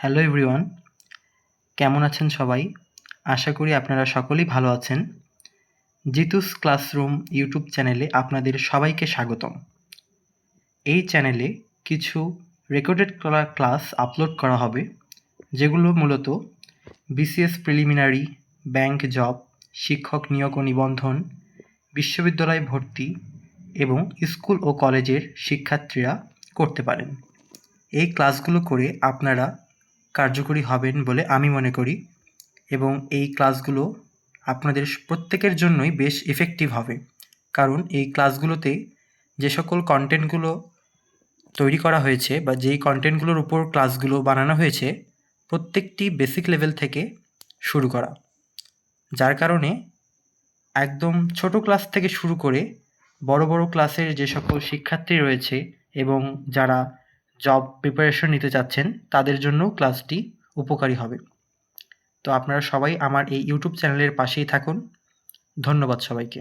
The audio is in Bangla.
হ্যালো এভরিওয়ান, কেমন আছেন সবাই? আশা করি আপনারা সকলেই ভালো আছেন। জিতুস ক্লাসরুম ইউটিউব চ্যানেলে আপনাদের সবাইকে স্বাগতম। এই চ্যানেলে কিছু রেকর্ডেড করা ক্লাস আপলোড করা হবে, যেগুলো মূলত বিসিএস প্রিলিমিনারি, ব্যাংক জব, শিক্ষক নিয়োগ ও নিবন্ধন, বিশ্ববিদ্যালয়ে ভর্তি এবং স্কুল ও কলেজের শিক্ষার্থীরা করতে পারেন। এই ক্লাসগুলো করে আপনারা কার্যকরী হবেন বলে আমি মনে করি এবং এই ক্লাসগুলো আপনাদের প্রত্যেকের জন্যই বেশ ইফেক্টিভ হবে, কারণ এই ক্লাসগুলোতে যে সকল কন্টেন্টগুলো তৈরি করা হয়েছে বা যেই কন্টেন্টগুলোর উপর ক্লাসগুলো বানানো হয়েছে প্রত্যেকটি বেসিক লেভেল থেকে শুরু করা, যার কারণে একদম ছোট ক্লাস থেকে শুরু করে বড় বড় ক্লাসের যে সকল শিক্ষার্থী রয়েছে এবং যারা জব প্রিপারেশন নিতে চাচ্ছেন তাদের জন্য ক্লাসটি উপকারী হবে। তো আপনারা সবাই আমার এই ইউটিউব চ্যানেলের পাশেই থাকুন। ধন্যবাদ সবাইকে।